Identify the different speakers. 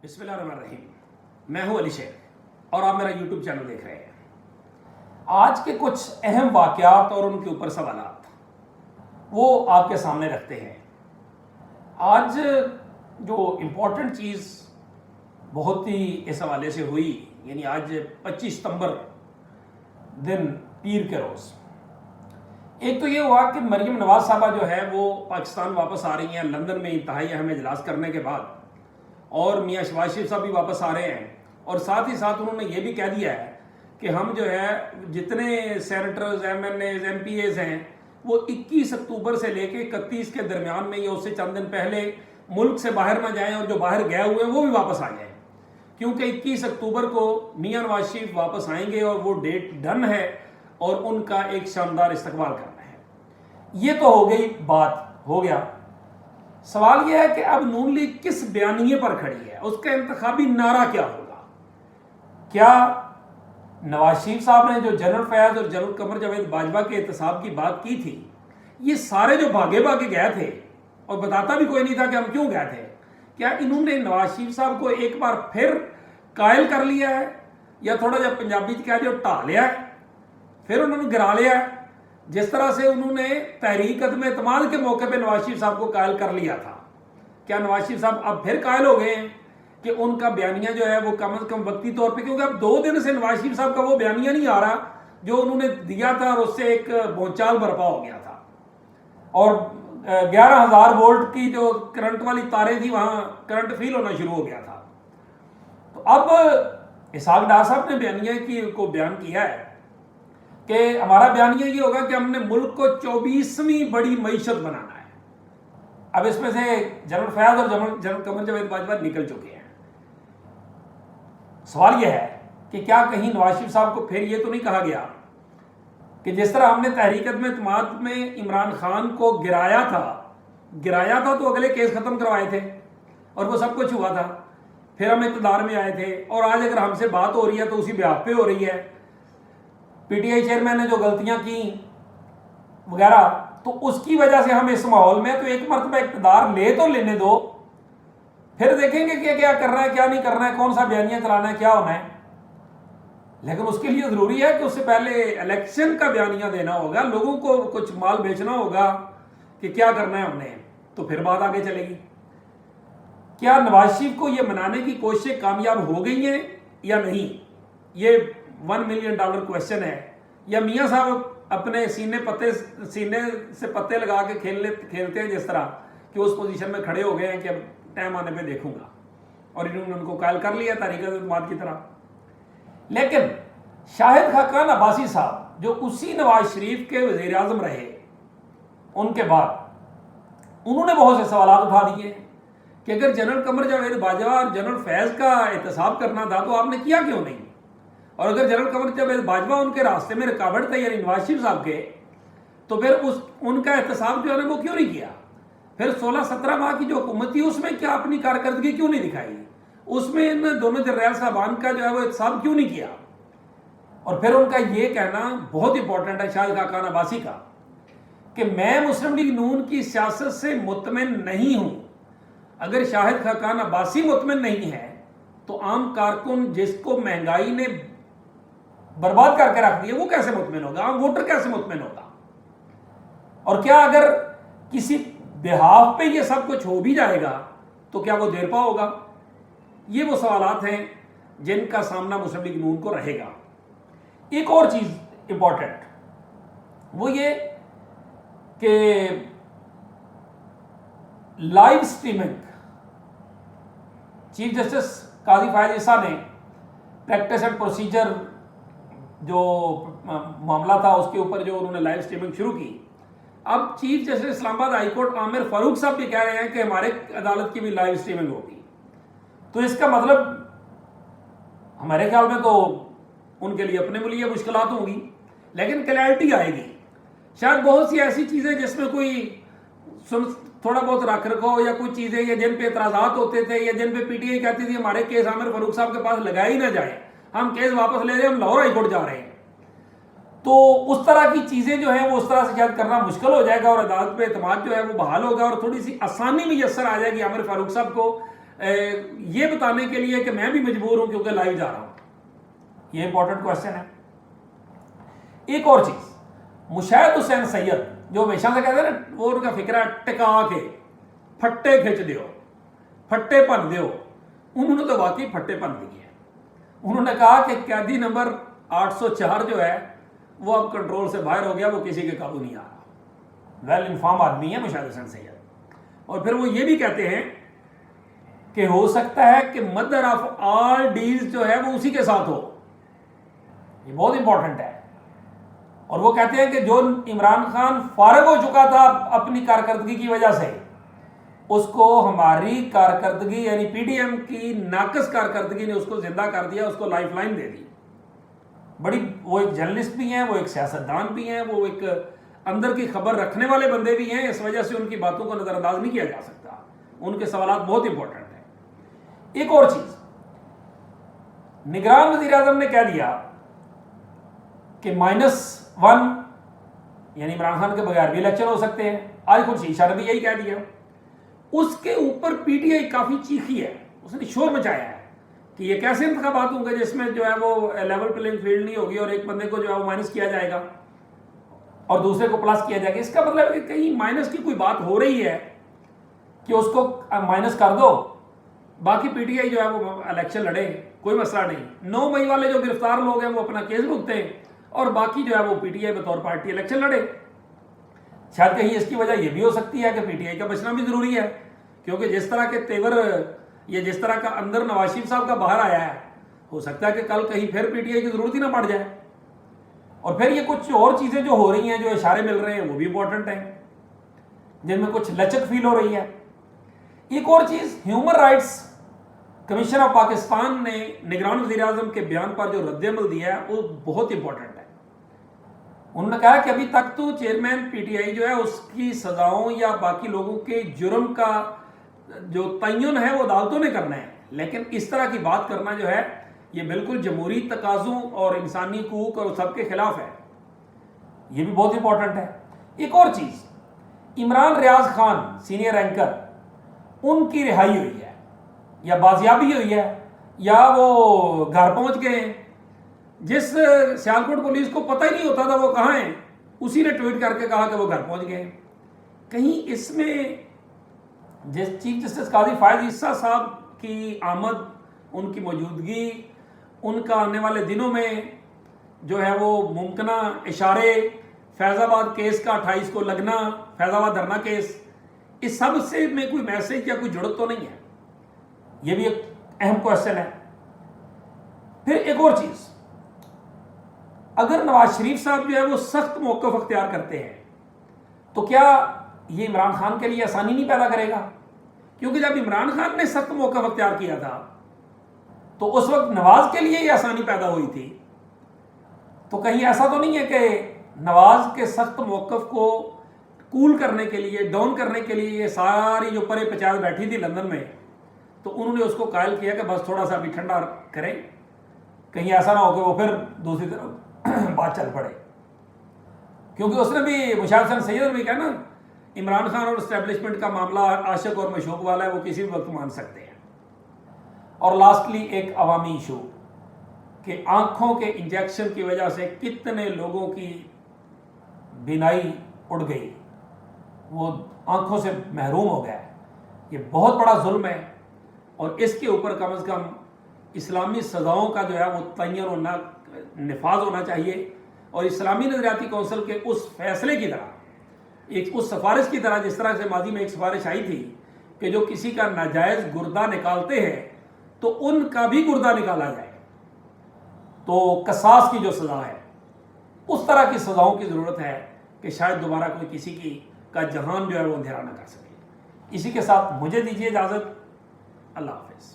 Speaker 1: بسم اللہ الرحمن الرحیم. میں ہوں علی شیخ اور آپ میرا یوٹیوب چینل دیکھ رہے ہیں. آج کے کچھ اہم واقعات اور ان کے اوپر سوالات وہ آپ کے سامنے رکھتے ہیں. آج جو امپورٹنٹ چیز بہت ہی اس حوالے سے ہوئی، یعنی آج 25 ستمبر دن پیر کے روز، ایک تو یہ ہوا کہ مریم نواز صاحبہ جو ہے وہ پاکستان واپس آ رہی ہیں لندن میں انتہائی اہم اجلاس کرنے کے بعد، اور میاں شہباز شریف صاحب بھی واپس آ رہے ہیں. اور ساتھ ہی ساتھ انہوں نے یہ بھی کہہ دیا ہے کہ ہم جو ہے جتنے senators, MNAs, MPAs ہیں وہ 21 اکتوبر سے لے کے 31 کے درمیان میں یا اس سے چند دن پہلے ملک سے باہر نہ جائیں، اور جو باہر گئے ہوئے ہیں وہ بھی واپس آ جائیں، کیونکہ 21 اکتوبر کو میاں نواز شریف واپس آئیں گے اور وہ ڈیٹ ڈن ہے اور ان کا ایک شاندار استقبال کرنا ہے. یہ تو ہو گئی بات، ہو گیا. سوال یہ ہے کہ اب نون لیگ کس بیانیے پر کھڑی ہے، اس کا انتخابی نعرہ کیا ہوگا؟ کیا نواز شریف صاحب نے جو جنرل فیاض اور جنرل قمر جاوید باجوہ کے احتساب کی بات کی تھی، یہ سارے جو بھاگے گئے تھے اور بتاتا بھی کوئی نہیں تھا کہ ہم کیوں گئے تھے، کیا انہوں نے نواز شریف صاحب کو ایک بار پھر قائل کر لیا ہے، یا تھوڑا جب پنجابی کہہ جو ٹا لیا ہے، پھر انہوں نے گرا لیا ہے، جس طرح سے انہوں نے تحریک عدم اعتماد کے موقع پہ نواز شریف صاحب کو قائل کر لیا تھا؟ کیا نواز شریف صاحب اب پھر قائل ہو گئے ہیں کہ ان کا بیانیہ جو ہے وہ کم از کم وقتی طور پہ، کیونکہ اب 2 دن سے نواز شریف صاحب کا وہ بیانیہ نہیں آ رہا جو انہوں نے دیا تھا، اور اس سے ایک بھونچال برپا ہو گیا تھا، اور 11,000 وولٹ کی جو کرنٹ والی تاریں تھی وہاں کرنٹ فیل ہونا شروع ہو گیا تھا. تو اب اسحاق ڈار صاحب نے بیانیہ کو بیان کیا ہے کہ ہمارا بیانیہ یہ ہوگا کہ ہم نے ملک کو 24ویں بڑی معیشت بنانا ہے. اب اس میں سے جنرل فیاض اور جنرل قمر جاوید باجوہ نکل چکے ہیں. سوال یہ ہے کہ کیا کہیں نواز شریف صاحب کو پھر یہ تو نہیں کہا گیا کہ جس طرح ہم نے تحریک عدم اعتماد میں عمران خان کو گرایا تھا تو اگلے کیس ختم کروائے تھے اور وہ سب کچھ ہوا تھا، پھر ہم اقتدار میں آئے تھے، اور آج اگر ہم سے بات ہو رہی ہے تو اسی بیاہ پہ ہو رہی ہے. پی ٹی آئی چیئرمین نے جو غلطیاں کی وغیرہ، تو اس کی وجہ سے ہم اس ماحول میں تو ایک مرتبہ اقتدار لے تو لینے دو، پھر دیکھیں گے کہ کیا کرنا ہے کیا نہیں کرنا ہے، کون سا بیانیہ چلانا ہے، کیا ہونا ہے. لیکن اس کے لیے ضروری ہے کہ اس سے پہلے الیکشن کا بیانیہ دینا ہوگا، لوگوں کو کچھ مال بیچنا ہوگا کہ کیا کرنا ہے ہم نے، تو پھر بات آگے چلے گی. کیا نواز شریف کو یہ منانے کی کوششیں کامیاب ہو گئی ہیں یا نہیں؟ یہ $1 ملین کویشچن ہے. یا میاں صاحب اپنے سینے سے پتے لگا کے کھیلتے ہیں جس طرح کہ اس پوزیشن میں کھڑے ہو گئے ہیں کہ اب ٹائم آنے پہ دیکھوں گا، اور انہوں نے ان کو قائل کر لیا تحریک عدم اعتماد کی طرح. لیکن شاہد خاقان عباسی صاحب جو اسی نواز شریف کے وزیر اعظم رہے، ان کے بعد انہوں نے بہت سے سوالات اٹھا دیے کہ اگر جنرل قمر جاوید باجوہ اور جنرل فیض کا احتساب کرنا تھا تو آپ نے کیا کیوں نہیں، اور اگر جنرل قمر جاوید باجوہ ان کے راستے میں رکاوٹ تھا یعنی نواز شریف صاحب کے، تو پھر ان کا احتساب جو ہے نا وہ کیوں نہیں کیا؟ پھر 16-17 ماہ کی جو حکومت تھی اس میں کیا اپنی کارکردگی کیوں نہیں دکھائی؟ اس میں ان دونوں جنرل صاحبان کا جو ہے وہ احتساب کیوں نہیں کیا؟ اور پھر ان کا یہ کہنا بہت امپورٹنٹ ہے شاہد خاقان عباسی کا کہ میں مسلم لیگ نون کی سیاست سے مطمئن نہیں ہوں. اگر شاہد خاقان عباسی مطمئن نہیں ہے تو عام کارکن جس کو مہنگائی نے برباد کر کے رکھ دیا وہ کیسے مطمئن ہوگا؟ عام ووٹر کیسے مطمئن ہوگا؟ اور کیا اگر کسی بہاف پہ یہ سب کچھ ہو بھی جائے گا تو کیا وہ دیر پا ہوگا؟ یہ وہ سوالات ہیں جن کا سامنا مسلم لیگ نون کو رہے گا. ایک اور چیز امپورٹنٹ وہ یہ کہ لائیو سٹریمنگ، چیف جسٹس قاضی فائز عیسیٰ نے پریکٹس اینڈ پروسیجر جو معاملہ تھا اس کے اوپر جو انہوں نے لائیو سٹریمنگ شروع کی. اب چیف جسٹس اسلام آباد ہائی کورٹ عامر فاروق صاحب بھی کہہ رہے ہیں کہ ہمارے عدالت کی بھی لائیو سٹریمنگ ہوگی. تو اس کا مطلب ہمارے خیال میں تو ان کے لیے اپنے لیے مشکلات ہوں گی، لیکن کلیئرٹی آئے گی. شاید بہت سی ایسی چیزیں جس میں کوئی تھوڑا بہت رکھ رکھو یا کچھ چیزیں یا جن پہ اعتراضات ہوتے تھے یا جن پہ پی ٹی آئی کہتی تھی ہمارے کیس عامر فاروق صاحب کے پاس لگایا ہی نہ جائے، ہم کیس واپس لے رہے ہیں، ہم لاہور ہائی کورٹ جا رہے ہیں، تو اس طرح کی چیزیں جو ہیں وہ اس طرح سے شاید کرنا مشکل ہو جائے گا، اور عدالت پہ اعتماد جو ہے وہ بحال ہوگا، اور تھوڑی سی آسانی میسر آ جائے گی عامر فاروق صاحب کو یہ بتانے کے لیے کہ میں بھی مجبور ہوں کیونکہ لائیو جا رہا ہوں؟ یہ امپورٹنٹ کوشچن ہے. ایک اور چیز، مشاہد حسین سید جو ہمیشہ سے کہتے ہیں نا، وہ ان کا فکر ہے ٹکا کے پھٹے کھچ دیو، پھٹے پن دیو. انہوں نے تو واقعی پھٹے پن دیے. انہوں نے کہا کہ قیدی نمبر 804 جو ہے وہ اب کنٹرول سے باہر ہو گیا، وہ کسی کے قابو نہیں آ رہا. ویل انفارم آدمی ہے مشاہد حسین سید. اور پھر وہ یہ بھی کہتے ہیں کہ ہو سکتا ہے کہ مدر آف آل ڈیلز جو ہے وہ اسی کے ساتھ ہو. یہ بہت امپورٹنٹ ہے. اور وہ کہتے ہیں کہ جو عمران خان فارغ ہو چکا تھا اپنی کارکردگی کی وجہ سے، اس کو ہماری کارکردگی یعنی پی ڈی ایم کی ناقص کارکردگی نے اس کو زندہ کر دیا، اس کو لائف لائن دے دی. بڑی، وہ ایک جرنلسٹ بھی ہیں، وہ ایک سیاستدان بھی ہیں، وہ ایک اندر کی خبر رکھنے والے بندے بھی ہیں. اس وجہ سے ان کی باتوں کو نظر انداز نہیں کیا جا سکتا. ان کے سوالات بہت امپورٹنٹ ہیں. ایک اور چیز، نگران وزیر اعظم نے کہہ دیا کہ -1 یعنی عمران خان کے بغیر بھی الیکشن ہو سکتے ہیں. آج خود شیشہ نے بھی یہی کہہ دیا. اس کے اوپر پی ٹی آئی کافی چیخی ہے، اس نے شور مچایا ہے کہ یہ کیسے انتخابات ہوں گے جس میں جو ہے وہ لیول پلینگ فیلڈ نہیں ہوگی اور ایک بندے کو جو ہے وہ مائنس کیا جائے گا اور دوسرے کو پلس کیا جائے گا. اس کا مطلب ہے کہ کہیں مائنس کی کوئی بات ہو رہی ہے کہ اس کو مائنس کر دو، باقی پی ٹی آئی جو ہے وہ الیکشن لڑے، کوئی مسئلہ نہیں. 9 مئی والے جو گرفتار لوگ ہیں وہ اپنا کیس بھگتے ہیں اور باقی جو ہے وہ پی ٹی آئی بطور پارٹی الیکشن لڑے. شاید کہیں اس کی وجہ یہ بھی ہو سکتی ہے کہ پی ٹی آئی کا بچنا بھی ضروری ہے، کیونکہ جس طرح کے تیور یا جس طرح کا اندر نواز شریف صاحب کا باہر آیا ہے، ہو سکتا ہے کہ کل کہیں پھر پی ٹی آئی کی ضرورت ہی نہ پڑ جائے. اور پھر یہ کچھ اور چیزیں جو ہو رہی ہیں، جو اشارے مل رہے ہیں، وہ بھی امپورٹنٹ ہیں، جن میں کچھ لچک فیل ہو رہی ہے. ایک اور چیز، human rights commission of Pakistan نے نگران وزیر اعظم کے بیان پر جو رد عمل دیا ہے وہ بہت امپورٹنٹ ہے. انہوں نے کہا کہ ابھی تک تو چیئرمین پی ٹی آئی جو ہے اس کی سزاؤں یا باقی لوگوں کے جرم کا جو تعین ہے وہ عدالتوں نے کرنا ہے، لیکن اس طرح کی بات کرنا جو ہے یہ بالکل جمہوری تقاضوں اور انسانی حقوق اور سب کے خلاف ہے. یہ بھی بہت امپورٹنٹ ہے. ایک اور چیز، عمران ریاض خان سینئر اینکر، ان کی رہائی ہوئی ہے یا بازیابی ہوئی ہے یا وہ گھر پہنچ گئے ہیں. جس سیالکوٹ پولیس کو پتہ ہی نہیں ہوتا تھا وہ کہاں ہیں، اسی نے ٹویٹ کر کے کہا کہ وہ گھر پہنچ گئے ہیں. کہیں اس میں جس چیف جسٹس قاضی فائز عیسیٰ صاحب کی آمد، ان کی موجودگی، ان کا آنے والے دنوں میں جو ہے وہ ممکنہ اشارے، فیض آباد کیس کا 28 کو لگنا، فیض آباد دھرنا کیس، اس سب سے میں کوئی میسج یا کوئی جڑت تو نہیں ہے. یہ بھی ایک اہم کوشچن ہے. پھر ایک اور چیز، اگر نواز شریف صاحب جو ہے وہ سخت موقف اختیار کرتے ہیں تو کیا یہ عمران خان کے لیے آسانی نہیں پیدا کرے گا؟ کیونکہ جب عمران خان نے سخت موقف اختیار کیا تھا تو اس وقت نواز کے لیے یہ آسانی پیدا ہوئی تھی. تو کہیں ایسا تو نہیں ہے کہ نواز کے سخت موقف کو کول کرنے کے لیے، ڈاؤن کرنے کے لیے یہ ساری جو پرے پچاس بیٹھی تھی لندن میں، تو انہوں نے اس کو قائل کیا کہ بس تھوڑا سا ابھی ٹھنڈا کریں، کہیں ایسا نہ ہو کہ وہ پھر دوسری طرف بات چل پڑے. کیونکہ اس نے بھی، مشاہد حسین سید نے بھی کہا نا، عمران خان اور اسٹیبلشمنٹ کا معاملہ عاشق اور مشوق والا ہے، وہ کسی بھی وقت مان سکتے ہیں. اور لاسٹلی ایک عوامی ایشو کہ آنکھوں کے انجیکشن کی وجہ سے کتنے لوگوں کی بینائی اڑ گئی، وہ آنکھوں سے محروم ہو گیا. یہ بہت بڑا ظلم ہے اور اس کے اوپر کم از کم اسلامی سزاؤں کا جو ہے وہ تعین ہونا، نفاذ ہونا چاہیے. اور اسلامی نظریاتی کونسل کے اس فیصلے کی طرح، ایک اس سفارش کی طرح جس طرح سے ماضی میں ایک سفارش آئی تھی کہ جو کسی کا ناجائز گردہ نکالتے ہیں تو ان کا بھی گردہ نکالا جائے، تو قصاص کی جو سزا ہے اس طرح کی سزاؤں کی ضرورت ہے کہ شاید دوبارہ کوئی کسی کی کا جہان جو ہے وہ اندھیرا نہ کر سکے. اسی کے ساتھ مجھے دیجیے اجازت. اللہ حافظ.